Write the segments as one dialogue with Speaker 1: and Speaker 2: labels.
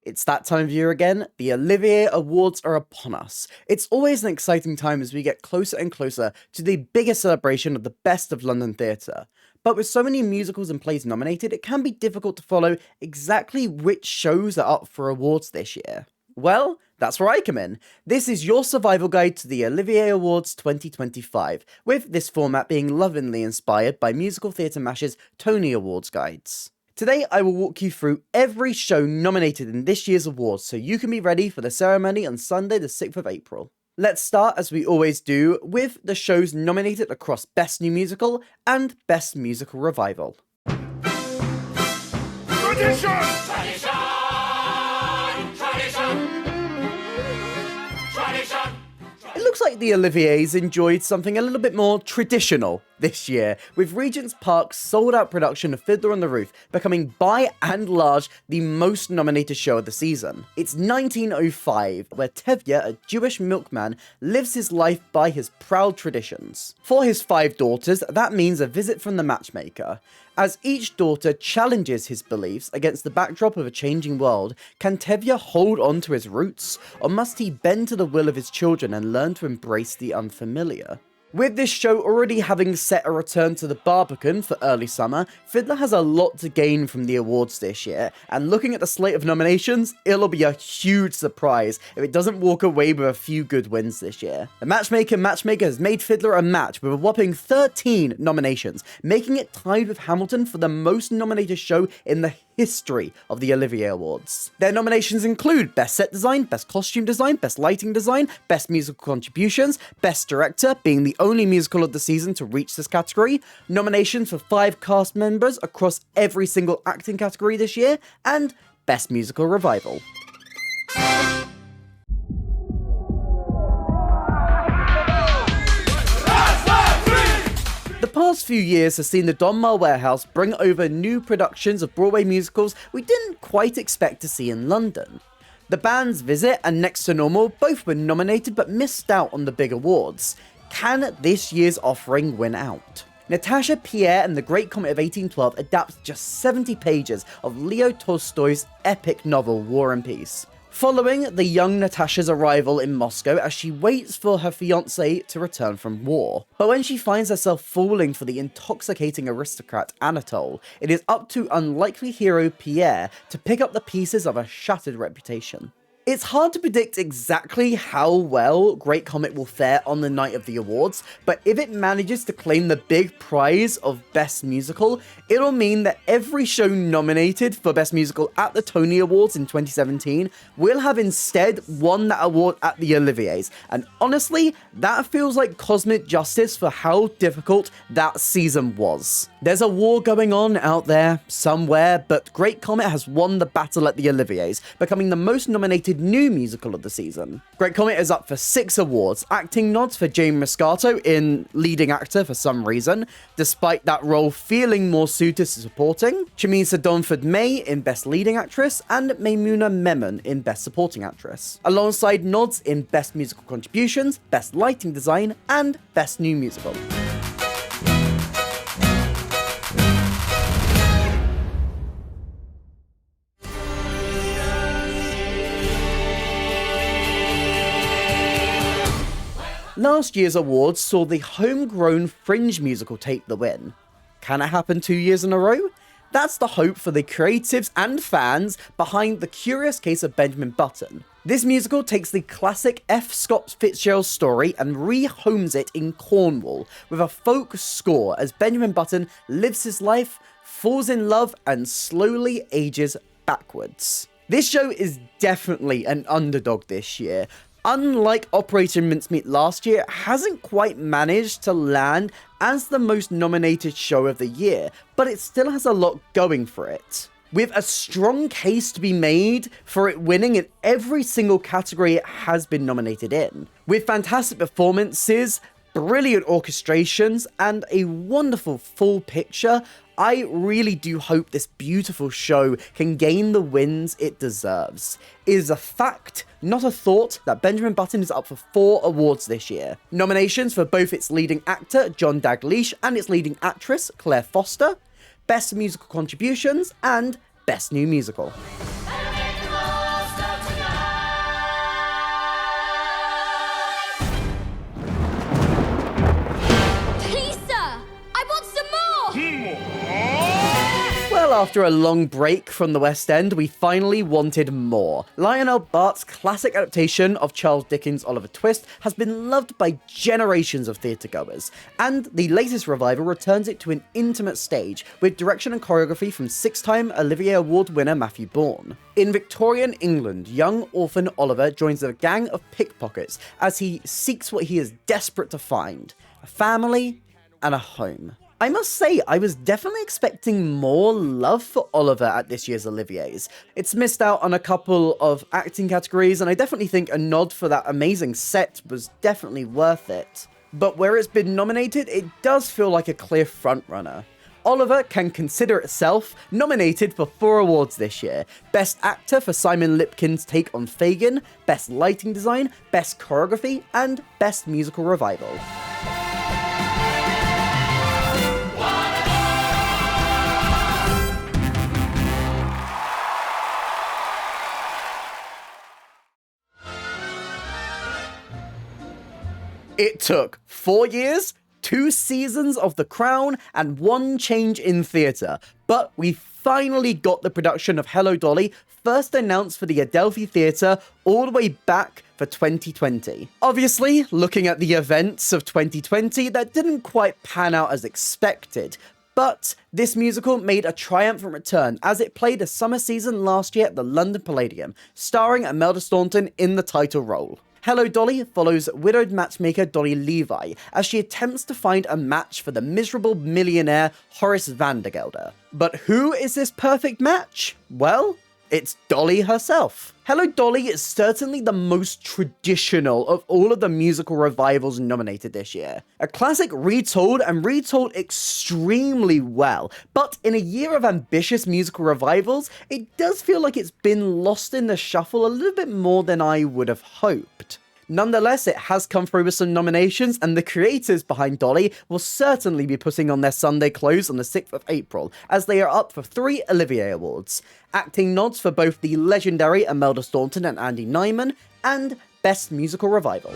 Speaker 1: It's that time of year again. The Olivier Awards are upon us. It's always an exciting time as we get closer and closer to the biggest celebration of the best of London theatre. But with so many musicals and plays nominated, it can be difficult to follow exactly which shows are up for awards this year. Well, that's where I come in. This is your survival guide to the Olivier Awards 2025, with this format being lovingly inspired by Musical Theatre Mash's Tony Awards guides. Today, I will walk you through every show nominated in this year's awards so you can be ready for the ceremony on Sunday the 6th of April. Let's start, as we always do, with the shows nominated across Best New Musical and Best Musical Revival.
Speaker 2: Tradition! Tradition!
Speaker 1: It looks like the Oliviers enjoyed something a little bit more traditional this year, with Regent's Park's sold-out production of Fiddler on the Roof becoming by and large the most nominated show of the season. It's 1905, where Tevye, a Jewish milkman, lives his life by his proud traditions. For his 5 daughters, that means a visit from the matchmaker. As each daughter challenges his beliefs against the backdrop of a changing world, can Tevye hold on to his roots, or must he bend to the will of his children and learn to embrace the unfamiliar? With this show already having set a return to the Barbican for early summer, Fiddler has a lot to gain from the awards this year, and looking at the slate of nominations, it'll be a huge surprise if it doesn't walk away with a few good wins this year. The Matchmaker has made Fiddler a match with a whopping 13 nominations, making it tied with Hamilton for the most nominated show in the history of the Olivier Awards. Their nominations include Best Set Design, Best Costume Design, Best Lighting Design, Best Musical Contributions, Best Director, being the only musical of the season to reach this category, nominations for 5 cast members across every single acting category this year, and Best Musical Revival. The past few years has seen the Donmar Warehouse bring over new productions of Broadway musicals we didn't quite expect to see in London. The Band's Visit and Next to Normal both were nominated but missed out on the big awards. Can this year's offering win out? Natasha Pierre and the Great Comet of 1812 adapts just 70 pages of Leo Tolstoy's epic novel War and Peace. Following the young Natasha's arrival in Moscow as she waits for her fiancé to return from war. But when she finds herself falling for the intoxicating aristocrat Anatole, it is up to unlikely hero Pierre to pick up the pieces of a shattered reputation. It's hard to predict exactly how well Great Comet will fare on the night of the awards, but if it manages to claim the big prize of Best Musical, it'll mean that every show nominated for Best Musical at the Tony Awards in 2017 will have instead won that award at the Oliviers, and honestly, that feels like cosmic justice for how difficult that season was. There's a war going on out there, somewhere, but Great Comet has won the battle at the Oliviers, becoming the most nominated new musical of the season. Great Comet is up for 6 awards, acting nods for Jamie Moscato in leading actor for some reason, despite that role feeling more suited to supporting, Chamisa Donford May in Best Leading Actress, and Maimouna Memon in Best Supporting Actress, alongside nods in Best Musical Contributions, Best Lighting Design, and Best New Musical. Last year's awards saw the homegrown Fringe musical take the win. Can it happen 2 years in a row? That's the hope for the creatives and fans behind The Curious Case of Benjamin Button. This musical takes the classic F. Scott Fitzgerald story and rehomes it in Cornwall with a folk score as Benjamin Button lives his life, falls in love, and slowly ages backwards. This show is definitely an underdog this year. Unlike Operation Mincemeat last year, it hasn't quite managed to land as the most nominated show of the year, but it still has a lot going for it. With a strong case to be made for it winning in every single category it has been nominated in. With fantastic performances, brilliant orchestrations, and a wonderful full picture, I really do hope this beautiful show can gain the wins it deserves. It is a fact, not a thought, that Benjamin Button is up for 4 awards this year. Nominations for both its leading actor, John Dalglish, and its leading actress, Claire Foster, Best Musical Contributions, and Best New Musical. after a long break from the West End, we finally wanted more. Lionel Bart's classic adaptation of Charles Dickens' Oliver Twist has been loved by generations of theatregoers, and the latest revival returns it to an intimate stage with direction and choreography from six-time Olivier Award winner Matthew Bourne. In Victorian England, young orphan Oliver joins a gang of pickpockets as he seeks what he is desperate to find: a family and a home. I must say, I was definitely expecting more love for Oliver at this year's Oliviers. It's missed out on a couple of acting categories, and I definitely think a nod for that amazing set was definitely worth it. But where it's been nominated, it does feel like a clear frontrunner. Oliver can consider itself nominated for 4 awards this year: Best Actor for Simon Lipkin's take on Fagin, Best Lighting Design, Best Choreography, and Best Musical Revival. It took 4 years, 2 seasons of The Crown, and 1 change in theatre, but we finally got the production of Hello Dolly, first announced for the Adelphi Theatre all the way back for 2020. Obviously, looking at the events of 2020, that didn't quite pan out as expected, but this musical made a triumphant return as it played a summer season last year at the London Palladium, starring Imelda Staunton in the title role. Hello Dolly follows widowed matchmaker Dolly Levi as she attempts to find a match for the miserable millionaire Horace Vandergelder. But who is this perfect match? Well, it's Dolly herself. Hello Dolly is certainly the most traditional of all of the musical revivals nominated this year. A classic retold and retold extremely well, but in a year of ambitious musical revivals, it does feel like it's been lost in the shuffle a little bit more than I would have hoped. Nonetheless, it has come through with some nominations, and the creators behind Dolly will certainly be putting on their Sunday clothes on the 6th of April, as they are up for 3 Olivier Awards. Acting nods for both the legendary Imelda Staunton and Andy Nyman, and Best Musical Revival.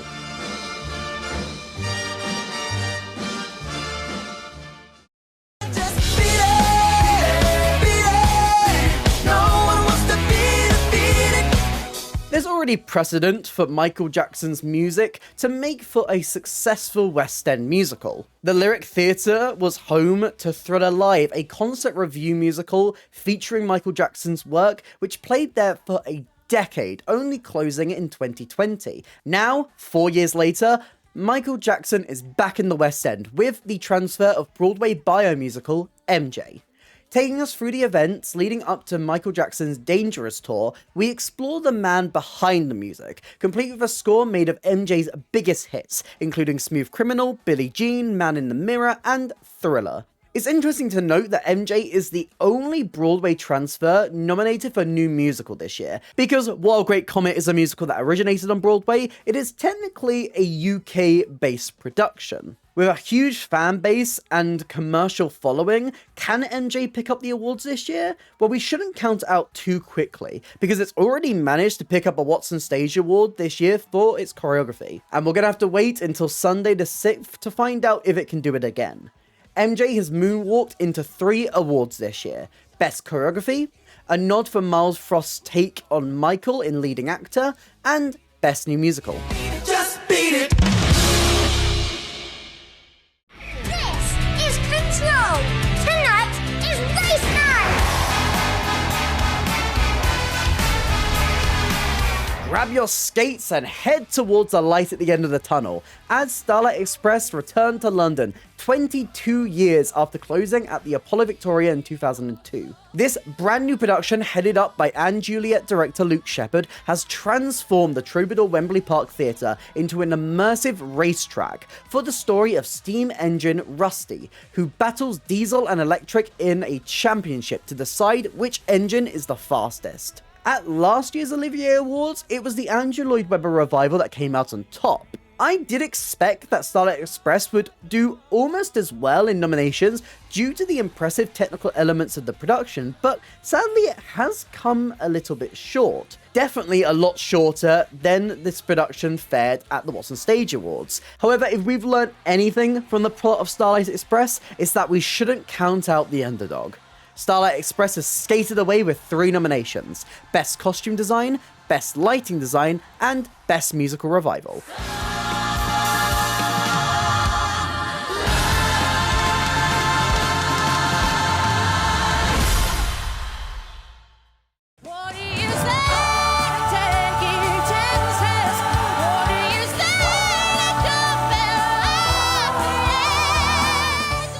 Speaker 1: There's already precedent for Michael Jackson's music to make for a successful West End musical. The Lyric Theatre was home to Thriller Live, a concert review musical featuring Michael Jackson's work, which played there for a decade, only closing in 2020. Now, 4 years later, Michael Jackson is back in the West End with the transfer of Broadway biomusical MJ. Taking us through the events leading up to Michael Jackson's Dangerous tour, we explore the man behind the music, complete with a score made of MJ's biggest hits, including Smooth Criminal, Billie Jean, Man in the Mirror, and Thriller. It's interesting to note that MJ is the only Broadway transfer nominated for New Musical this year, because while Great Comet is a musical that originated on Broadway, it is technically a UK-based production. With a huge fan base and commercial following, can MJ pick up the awards this year? Well, we shouldn't count out too quickly, because it's already managed to pick up a Watson Stage Award this year for its choreography, and we're gonna have to wait until Sunday the 6th to find out if it can do it again. MJ has moonwalked into 3 awards this year: Best Choreography, a nod for Miles Frost's take on Michael in Leading Actor, and Best New Musical.
Speaker 2: Just beat it.
Speaker 3: This is Snow. Tonight is race night.
Speaker 1: Grab your skates and head towards the light at the end of the tunnel, as Starlight Express returned to London 22 years after closing at the Apollo Victoria in 2002. This brand new production, headed up by Anne Juliet director Luke Shepherd, has transformed the Troubadour Wembley Park Theatre into an immersive racetrack for the story of steam engine Rusty, who battles diesel and electric in a championship to decide which engine is the fastest. At last year's Olivier Awards, it was the Andrew Lloyd Webber revival that came out on top. I did expect that Starlight Express would do almost as well in nominations due to the impressive technical elements of the production, but sadly it has come a little bit short. Definitely a lot shorter than this production fared at the Watson Stage Awards. However, if we've learned anything from the plot of Starlight Express, it's that we shouldn't count out the underdog. Starlight Express has skated away with 3 nominations: Best Costume Design, Best Lighting Design, and Best Musical Revival.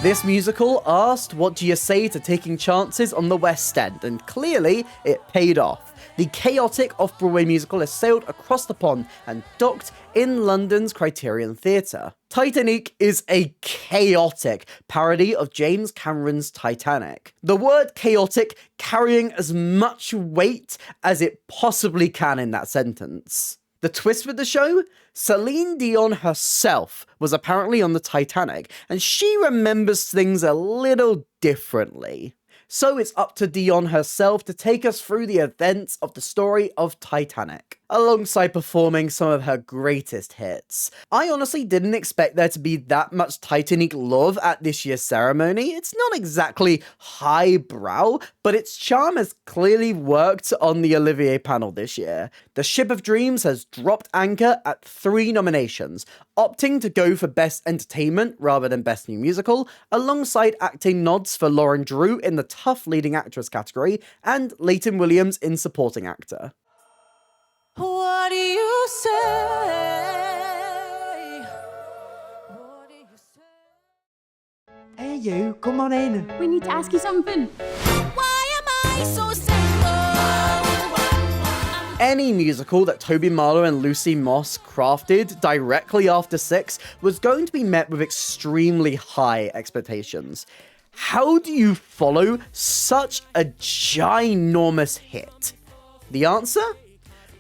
Speaker 1: This musical asked, what do you say to taking chances on the West End? And clearly, it paid off. The chaotic off-Broadway musical has sailed across the pond and docked in London's Criterion Theatre. Titanic is a chaotic parody of James Cameron's Titanic. The word chaotic carrying as much weight as it possibly can in that sentence. The twist with the show? Celine Dion herself was apparently on the Titanic, and she remembers things a little differently. So it's up to Dion herself to take us through the events of the story of Titanic, alongside performing some of her greatest hits. I honestly didn't expect there to be that much Titanic love at this year's ceremony. It's not exactly highbrow, but its charm has clearly worked on the Olivier panel this year. The Ship of Dreams has dropped anchor at 3 nominations, opting to go for Best Entertainment rather than Best New Musical, alongside acting nods for Lauren Drew in the Tough Leading Actress category and Leighton Williams in Supporting Actor.
Speaker 4: What do you say? What do you say?
Speaker 5: Hey you, come on in.
Speaker 6: We need to ask you something.
Speaker 4: Why am I so single?
Speaker 1: Any musical that Toby Marlowe and Lucy Moss crafted directly after 6 was going to be met with extremely high expectations. How do you follow such a ginormous hit? The answer?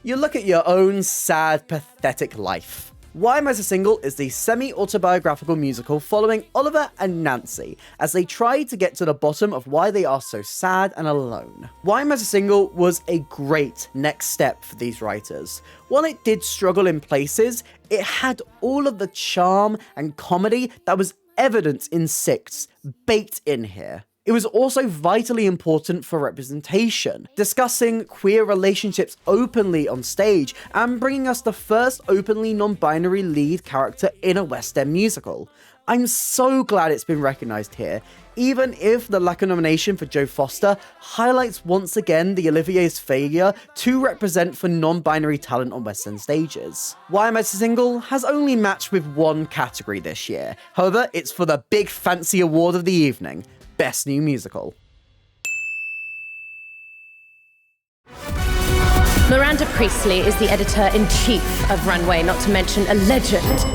Speaker 1: You look at your own sad, pathetic life. Why Am I So Single is the semi-autobiographical musical following Oliver and Nancy as they try to get to the bottom of why they are so sad and alone. Why Am I So Single was a great next step for these writers. While it did struggle in places, it had all of the charm and comedy that was evident in 6 baked in here. It was also vitally important for representation, discussing queer relationships openly on stage and bringing us the first openly non-binary lead character in a West End musical. I'm so glad it's been recognised here, even if the lack of nomination for Joe Foster highlights once again the Oliviers' failure to represent for non-binary talent on West End stages. Why Am I So Single has only matched with 1 category this year. However, it's for the big fancy award of the evening, Best New Musical.
Speaker 7: Miranda Priestley is the editor-in-chief of Runway, not to mention a legend.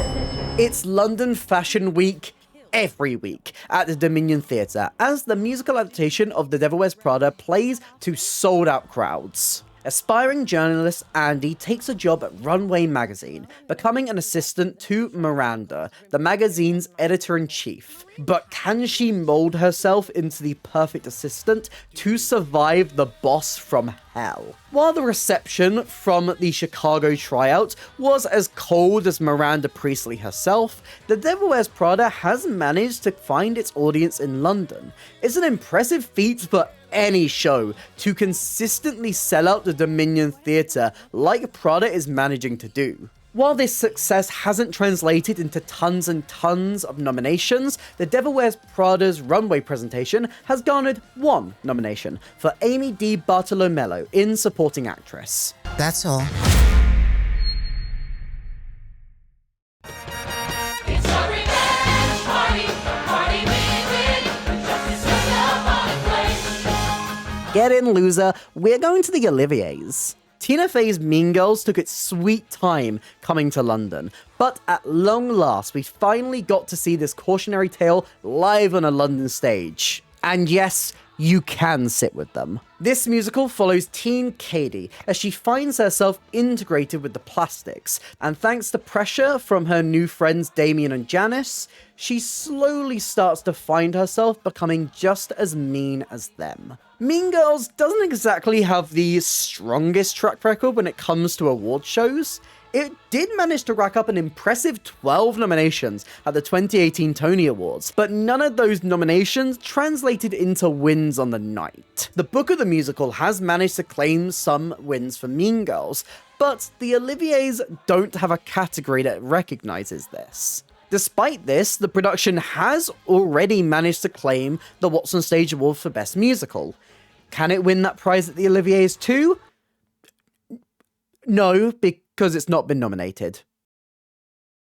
Speaker 1: It's London Fashion Week every week at the Dominion Theatre, as the musical adaptation of The Devil Wears Prada plays to sold-out crowds. Aspiring journalist Andy takes a job at Runway magazine, becoming an assistant to Miranda, the magazine's editor-in-chief. But can she mold herself into the perfect assistant to survive the boss from hell? While the reception from the Chicago tryout was as cold as Miranda Priestley herself, The Devil Wears Prada has managed to find its audience in London. It's an impressive feat for any show to consistently sell out the Dominion Theatre like Prada is managing to do. While this success hasn't translated into tons and tons of nominations, The Devil Wears Prada's runway presentation has garnered 1 nomination for Amy Di Bartolomeo in Supporting Actress.
Speaker 5: That's all.
Speaker 2: It's a revenge party, party win-win. Justice is upon the place.
Speaker 1: Get in, loser, we're going to the Oliviers. Tina Fey's Mean Girls took its sweet time coming to London, but at long last we finally got to see this cautionary tale live on a London stage. And yes, you can sit with them. This musical follows teen Katie as she finds herself integrated with the plastics, and thanks to pressure from her new friends Damien and Janice, she slowly starts to find herself becoming just as mean as them. Mean Girls doesn't exactly have the strongest track record when it comes to award shows. It did manage to rack up an impressive 12 nominations at the 2018 Tony Awards, but none of those nominations translated into wins on the night. The book of the musical has managed to claim some wins for Mean Girls, but the Oliviers don't have a category that recognizes this. Despite this, the production has already managed to claim the Watson Stage Award for Best Musical. Can it win that prize at the Oliviers too? No, because it's not been nominated.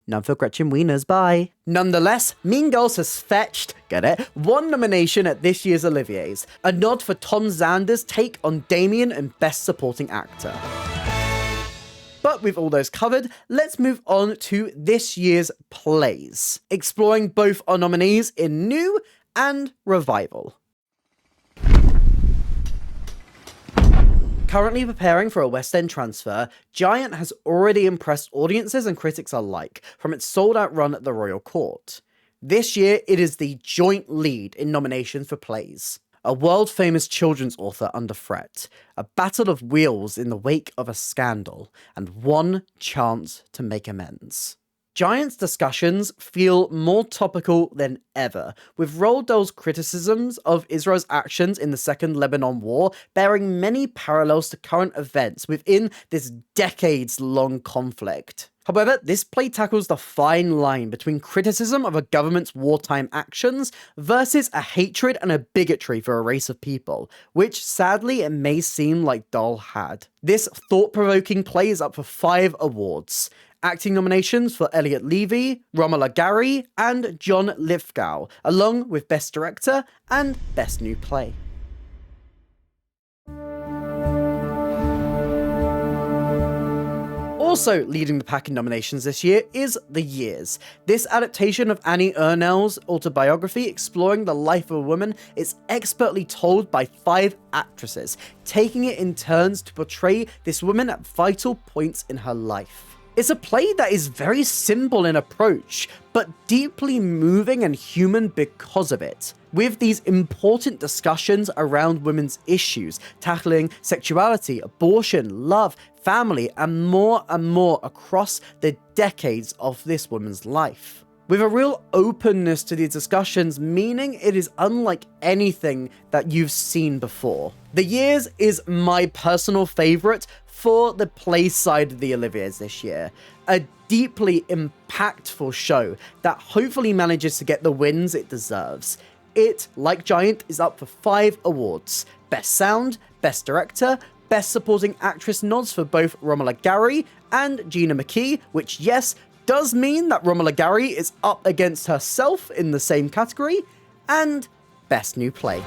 Speaker 1: None for Gretchen Wieners, bye. Nonetheless, Mean Girls has fetched, get it, one nomination at this year's Oliviers, a nod for Tom Zander's take on Damien and Best Supporting Actor. But with all those covered, let's move on to this year's plays, exploring both our nominees in new and revival. Currently preparing for a West End transfer, Giant has already impressed audiences and critics alike from its sold-out run at the Royal Court. This year, it is the joint lead in nominations for plays. A world-famous children's author under threat, a battle of wheels in the wake of a scandal, and one chance to make amends. Giant's discussions feel more topical than ever, with Roald Dahl's criticisms of Israel's actions in the Second Lebanon War bearing many parallels to current events within this decades-long conflict. However, this play tackles the fine line between criticism of a government's wartime actions versus a hatred and a bigotry for a race of people, which sadly it may seem like Dahl had. This thought-provoking play is up for 5 awards. Acting nominations for Elliot Levy, Romola Gary, and John Lithgow, along with Best Director and Best New Play. Also leading the pack in nominations this year is The Years. This adaptation of Annie Ernaux's autobiography exploring the life of a woman is expertly told by 5 actresses, taking it in turns to portray this woman at vital points in her life. It's a play that is very simple in approach, but deeply moving and human because of it, with these important discussions around women's issues, tackling sexuality, abortion, love, family, and more across the decades of this woman's life. With a real openness to these discussions, meaning it is unlike anything that you've seen before. The Years is my personal favourite for the play side of the Oliviers this year. A deeply impactful show that hopefully manages to get the wins it deserves. It, like Giant, is up for 5 awards. Best Sound, Best Director, Best Supporting Actress nods for both Romola Gary and Gina McKee, which yes, does mean that Romola Gary is up against herself in the same category, and Best New Play.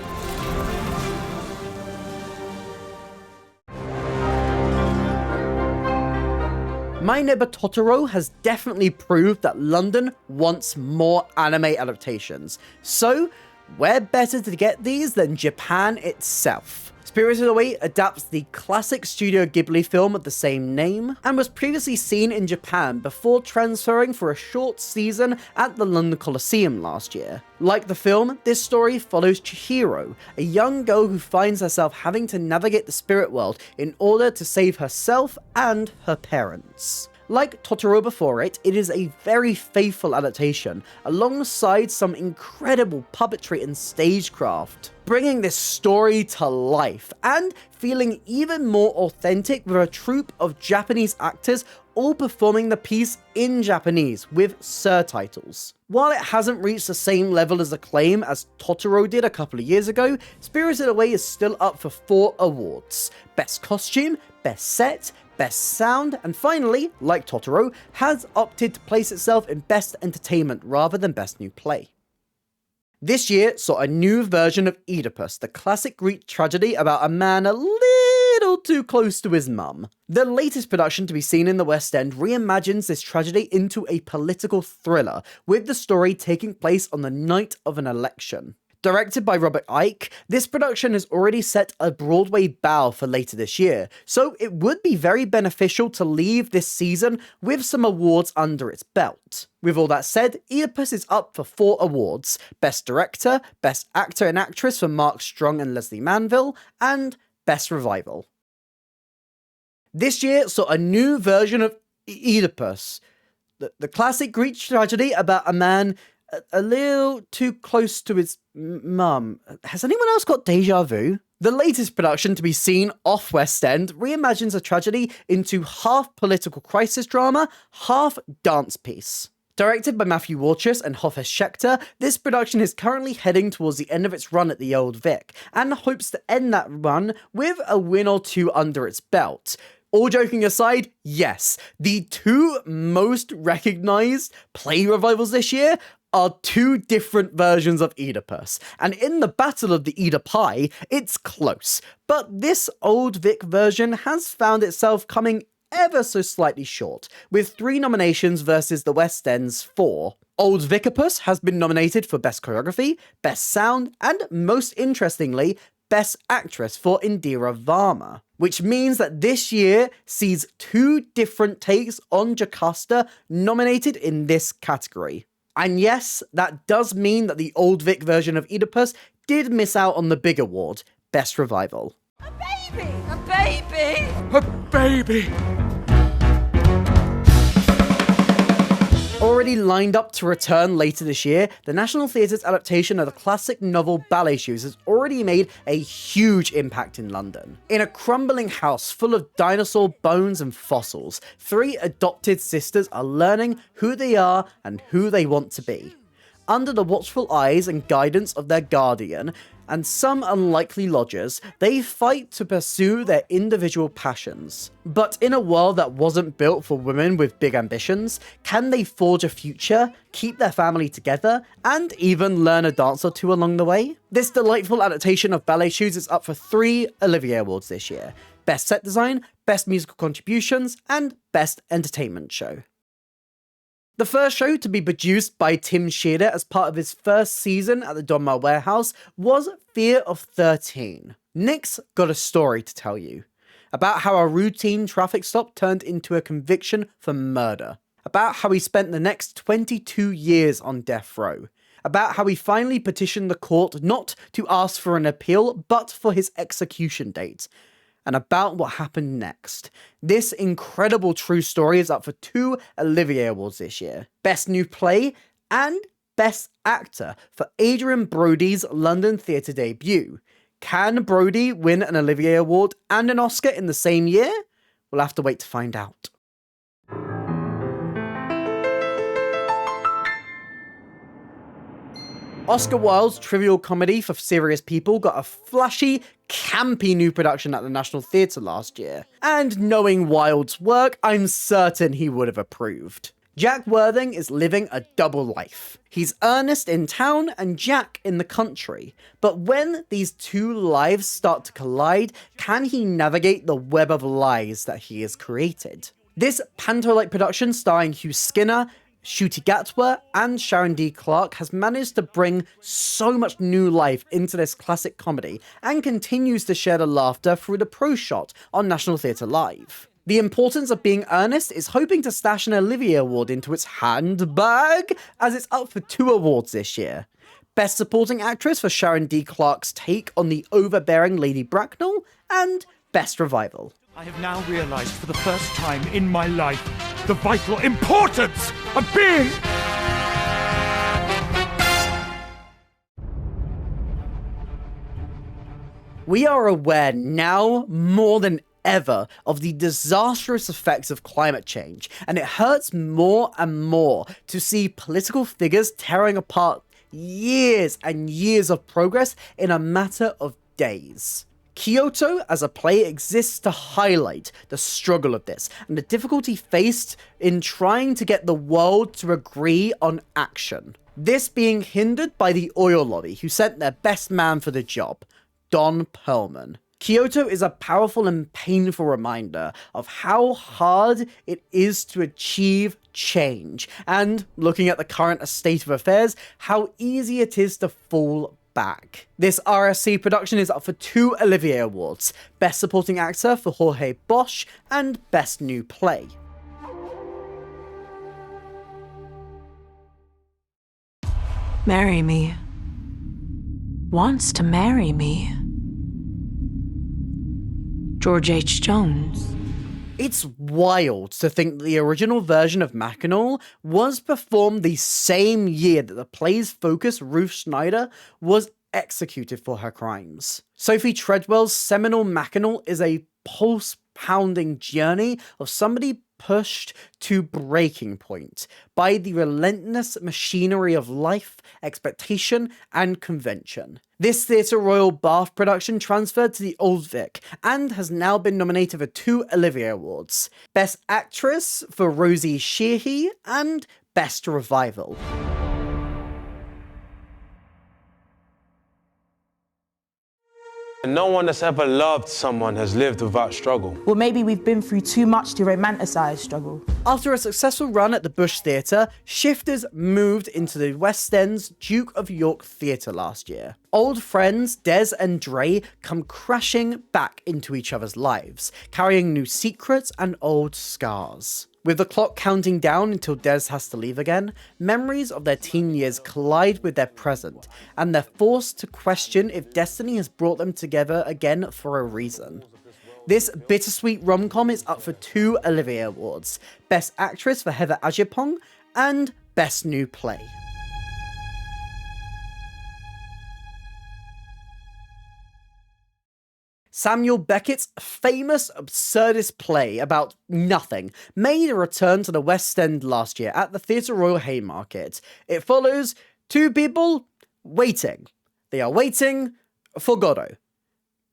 Speaker 1: My Neighbor Totoro has definitely proved that London wants more anime adaptations, so where better to get these than Japan itself? Spirited Away adapts the classic Studio Ghibli film of the same name, and was previously seen in Japan before transferring for a short season at the London Coliseum last year. Like the film, this story follows Chihiro, a young girl who finds herself having to navigate the spirit world in order to save herself and her parents. Like Totoro before it, it is a very faithful adaptation, alongside some incredible puppetry and stagecraft, bringing this story to life, and feeling even more authentic with a troupe of Japanese actors all performing the piece in Japanese with surtitles. While it hasn't reached the same level of acclaim as Totoro did a couple of years ago, Spirited Away is still up for 4 awards. Best Costume, Best Set, Best Sound, and finally, like Totoro, has opted to place itself in Best Entertainment rather than Best New Play. This year saw a new version of Oedipus, the classic Greek tragedy about a man a little too close to his mum. The latest production to be seen in the West End reimagines this tragedy into a political thriller, with the story taking place on the night of an election. Directed by Robert Icke, this production has already set a Broadway bow for later this year, so it would be very beneficial to leave this season with some awards under its belt. With all that said, Oedipus is up for 4 awards: Best Director, Best Actor and Actress for Mark Strong and Leslie Manville, and Best Revival. This year saw a new version of Oedipus. The classic Greek tragedy about a man a little too close to his mum. Has anyone else got deja vu? The latest production to be seen off West End reimagines a tragedy into half political crisis drama, half dance piece. Directed by Matthew Warchus and Hoffe Schechter, this production is currently heading towards the end of its run at the Old Vic, and hopes to end that run with a win or two under its belt. All joking aside, yes, the two most recognised play revivals this year are two different versions of Oedipus, and in the Battle of the Oedipi, it's close, but this Old Vic version has found itself coming ever so slightly short, with 3 nominations versus the West End's 4. Old Vicipus has been nominated for Best Choreography, Best Sound, and most interestingly, Best Actress for Indira Varma, which means that this year sees 2 different takes on Jocasta nominated in this category. And yes, that does mean that the Old Vic version of Oedipus did miss out on the big award, Best Revival.
Speaker 4: A baby! A baby!
Speaker 5: A baby!
Speaker 1: Already lined up to return later this year, the National Theatre's adaptation of the classic novel Ballet Shoes has already made a huge impact in London. In a crumbling house full of dinosaur bones and fossils, 3 adopted sisters are learning who they are and who they want to be. Under the watchful eyes and guidance of their guardian, and some unlikely lodgers, they fight to pursue their individual passions. But in a world that wasn't built for women with big ambitions, can they forge a future, keep their family together, and even learn a dance or two along the way? This delightful adaptation of Ballet Shoes is up for 3 Olivier Awards this year: Best Set Design, Best Musical Contributions, and Best Entertainment Show. The first show to be produced by Tim Shearer as part of his first season at the Donmar Warehouse was Fear of 13. Nick's got a story to tell you. About how a routine traffic stop turned into a conviction for murder. About how he spent the next 22 years on death row. About how he finally petitioned the court not to ask for an appeal, but for his execution date. And about what happened next. This incredible true story is up for 2 Olivier Awards this year. Best New Play and Best Actor for Adrian Brody's London theatre debut. Can Brody win an Olivier Award and an Oscar in the same year? We'll have to wait to find out. Oscar Wilde's trivial comedy for serious people got a flashy, campy new production at the National Theatre last year. And knowing Wilde's work, I'm certain he would have approved. Jack Worthing is living a double life. He's Ernest in town and Jack in the country. But when these 2 lives start to collide, can he navigate the web of lies that he has created? This panto-like production starring Hugh Skinner, Ncuti Gatwa, and Sharon D. Clarke has managed to bring so much new life into this classic comedy and continues to share the laughter through the pro shot on National Theatre Live. The Importance of Being Earnest is hoping to stash an Olivier Award into its handbag, as it's up for 2 awards this year. Best Supporting Actress for Sharon D. Clarke's take on the overbearing Lady Bracknell, and Best Revival.
Speaker 5: I have now realized for the first time in my life the vital importance of being...
Speaker 1: We are aware now more than ever of the disastrous effects of climate change, and it hurts more and more to see political figures tearing apart years and years of progress in a matter of days. Kyoto as a play exists to highlight the struggle of this and the difficulty faced in trying to get the world to agree on action. This being hindered by the oil lobby, who sent their best man for the job, Don Perlman. Kyoto is a powerful and painful reminder of how hard it is to achieve change, and, looking at the current state of affairs, how easy it is to fall back. This RSC production is up for 2 Olivier Awards, Best Supporting Actor for Jorge Bosch, and Best New Play.
Speaker 6: Marry me. Wants to marry me. George H. Jones.
Speaker 1: It's wild to think that the original version of Machinal was performed the same year that the play's focus, Ruth Schneider, was executed for her crimes. Sophie Treadwell's seminal Machinal is a pulse-pounding journey of somebody pushed to breaking point by the relentless machinery of life, expectation, and convention. This Theatre Royal Bath production transferred to the Old Vic and has now been nominated for 2 Olivier Awards: Best Actress for Rosie Sheehy and Best Revival.
Speaker 8: No one that's ever loved someone has lived without struggle.
Speaker 9: Well, maybe we've been through too much to romanticize struggle.
Speaker 1: After a successful run at the Bush Theatre, shifters moved into the West End's Duke of York Theatre last year. Old friends Des and Dre come crashing back into each other's lives, carrying new secrets and old scars. With the clock counting down until Des has to leave again, memories of their teen years collide with their present, and they're forced to question if destiny has brought them together again for a reason. This bittersweet rom-com is up for 2 Olivier Awards: Best Actress for Heather Ajipong and Best New Play. Samuel Beckett's famous absurdist play about nothing made a return to the West End last year at the Theatre Royal Haymarket. It follows 2 people waiting. They are waiting for Godot.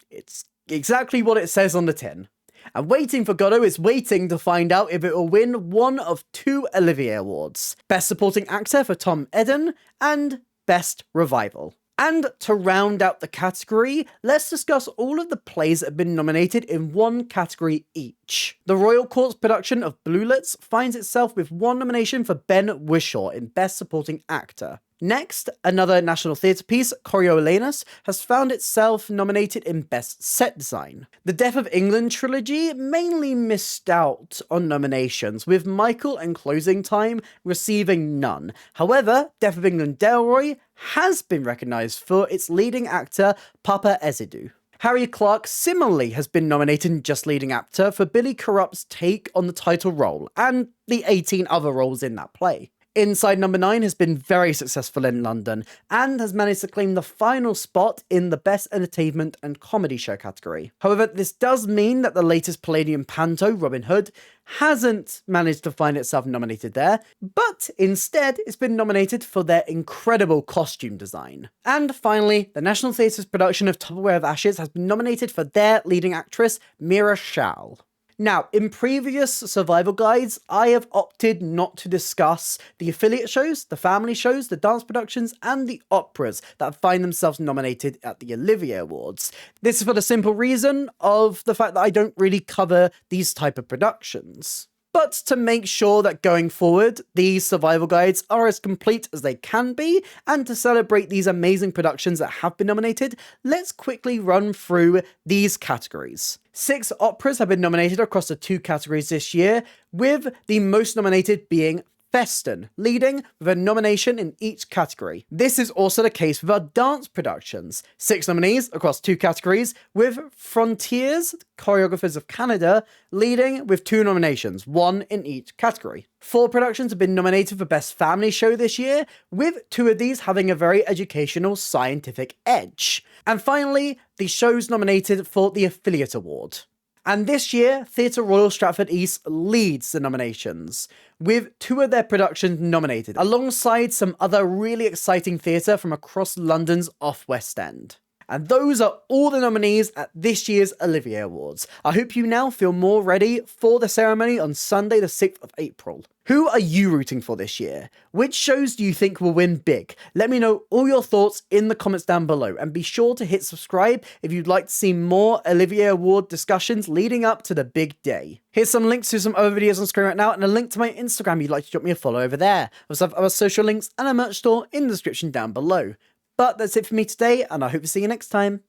Speaker 1: It's exactly what it says on the tin. And waiting for Godot is waiting to find out if it will win one of 2 Olivier Awards: Best Supporting Actor for Tom Eden and Best Revival. And to round out the category, let's discuss all of the plays that have been nominated in one category each. The Royal Court's production of Bluelets finds itself with 1 nomination for Ben Whishaw in Best Supporting Actor. Next, another National Theatre piece, Coriolanus, has found itself nominated in Best Set Design. The Death of England trilogy mainly missed out on nominations, with Michael and Closing Time receiving none. However, Death of England Delroy has been recognised for its leading actor, Papa Ezidou. Harry Clarke similarly has been nominated in Just Leading Actor for Billy Corrupt's take on the title role, and the 18 other roles in that play. Inside Number 9 has been very successful in London, and has managed to claim the final spot in the Best Entertainment and Comedy Show category. However, this does mean that the latest Palladium panto, Robin Hood, hasn't managed to find itself nominated there, but instead it's been nominated for their incredible costume design. And finally, the National Theatre's production of Tupperware of Ashes has been nominated for their leading actress, Meir Shal. Now, in previous survival guides, I have opted not to discuss the affiliate shows, the family shows, the dance productions, and the operas that find themselves nominated at the Olivier Awards. This is for the simple reason of the fact that I don't really cover these type of productions. But to make sure that going forward, these survival guides are as complete as they can be, and to celebrate these amazing productions that have been nominated, let's quickly run through these categories. 6 operas have been nominated across the 2 categories this year, with the most nominated being Feston, leading with a nomination in each category. This is also the case with our dance productions. 6 nominees across 2 categories, with Frontiers, Choreographers of Canada, leading with 2 nominations, 1 in each category. 4 productions have been nominated for Best Family Show this year, with 2 of these having a very educational, scientific edge. And finally, the shows nominated for the Affiliate Award. And this year, Theatre Royal Stratford East leads the nominations, with 2 of their productions nominated, alongside some other really exciting theatre from across London's off-West End. And those are all the nominees at this year's Olivier Awards. I hope you now feel more ready for the ceremony on Sunday the 6th of April. Who are you rooting for this year? Which shows do you think will win big? Let me know all your thoughts in the comments down below, and be sure to hit subscribe if you'd like to see more Olivier Award discussions leading up to the big day. Here's some links to some other videos on screen right now, and a link to my Instagram you'd like to drop me a follow over there. I also have other social links and a merch store in the description down below. But that's it for me today, and I hope to see you next time.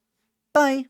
Speaker 1: Bye!